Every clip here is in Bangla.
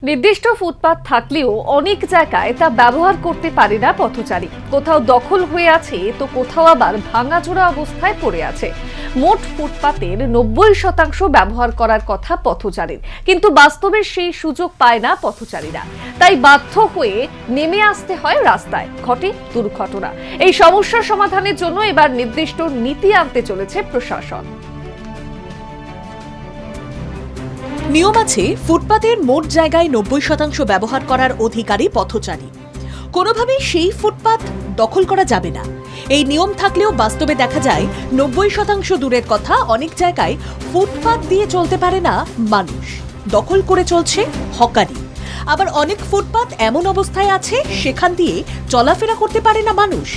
নির্দিষ্ট ফুটপাত থাকলেও অনেক জায়গায় তা ব্যবহার করতে পারে না পথচারী। কোথাও দখল হয়ে আছে তো কোথাও আবার ভাঙাচোরা অবস্থায় পড়ে আছে। মোট ফুটপাতের 90% ব্যবহার করার কথা পথচারীর, কিন্তু বাস্তবে সেই সুযোগ পায় না পথচারীরা। তাই বাধ্য হয়ে নেমে আসতে হয় রাস্তায়, ঘটে দুর্ঘটনা। এই সমস্যার সমাধানের জন্য এবার নির্দিষ্ট নীতি আনতে চলেছে প্রশাসন। নিয়ম আছে, ফুটপাতের মোট জায়গায় 90% ব্যবহার করার অধিকারী পথচারী। কোনোভাবেই সেই ফুটপাত দখল করা যাবে না। এই নিয়ম থাকলেও বাস্তবে দেখা যায় 90% দূরের কথা, অনেক জায়গায় ফুটপাত দিয়ে চলতে পারে না মানুষ, দখল করে চলছে হকারি। আবার অনেক ফুটপাত এমন অবস্থায় আছে সেখান দিয়ে চলাফেরা করতে পারে না মানুষ।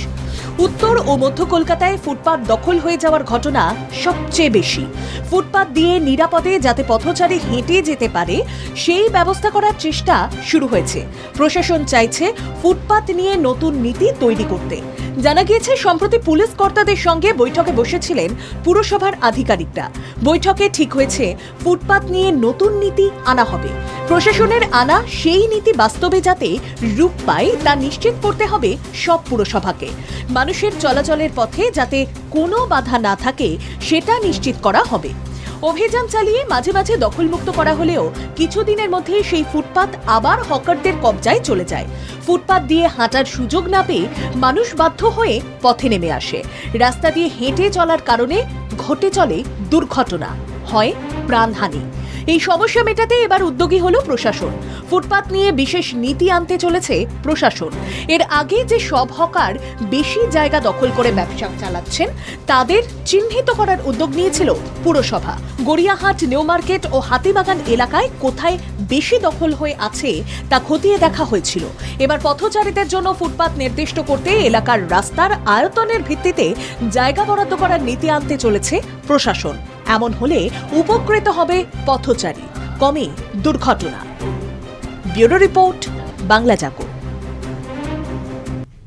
উত্তর ও মধ্য কলকাতায় ফুটপাত দখল হয়ে যাওয়ার ঘটনা সবচেয়ে বেশি। ফুটপাত দিয়ে নিরাপদে যাতে পথচারী হেঁটে যেতে পারে সেই ব্যবস্থা করার চেষ্টা শুরু হয়েছে। প্রশাসন চাইছে ফুটপাত নিয়ে নতুন নীতি তৈরি করতে। জানা গিয়েছে, সম্প্রতি পুলিশ কর্তাদের সঙ্গে বৈঠকে বসেছিলেন পুরসভার আধিকারিকরা। বৈঠকে ঠিক হয়েছে ফুটপাত নিয়ে নতুন নীতি আনা হবে। প্রশাসনের আনা সেই নীতি বাস্তবে যাতে রূপ পায় তা নিশ্চিত করতে হবে সব পুরসভাকে। মানুষের চলাচলের পথে যাতে কোনো বাধা না থাকে সেটা নিশ্চিত করা হবে। অভিযান চালিয়ে মাঝে মাঝে দখলমুক্ত করা হলেও কিছুদিনের মধ্যে সেই ফুটপাত আবার হকারদের কবজায় চলে যায়। ফুটপাত দিয়ে হাঁটার সুযোগ না পেয়ে মানুষ বাধ্য হয়ে পথে নেমে আসে। রাস্তা দিয়ে হেঁটে চলার কারণে ঘটে চলে দুর্ঘটনা, হয় প্রাণহানি। এই সমস্যা মেটাতে এবার উদ্যোগী হলো প্রশাসন। ফুটপাত নিয়ে বিশেষ নীতি আনতে চলেছে প্রশাসন। এর আগে যে সব হকার বেশি জায়গা দখল করে ব্যবসা চালাচ্ছেন তাদের চিহ্নিত করার উদ্যোগ নিয়েছিল পুরসভা। গড়িয়াহাট, নিউ মার্কেট ও হাতিবাগান এলাকায় কোথায় বেশি দখল হয়ে আছে তা খতিয়ে দেখা হয়েছিল। এবার পথচারীদের জন্য ফুটপাত নির্দিষ্ট করতে এলাকার রাস্তার আয়তনের ভিত্তিতে জায়গা বরাদ্দ করার নীতি আনতে চলেছে প্রশাসন। এমন হলে উপকৃত হবে পথচারী, কমে দুর্ঘটনা। ব্যুরো রিপোর্ট, বাংলা জাগো।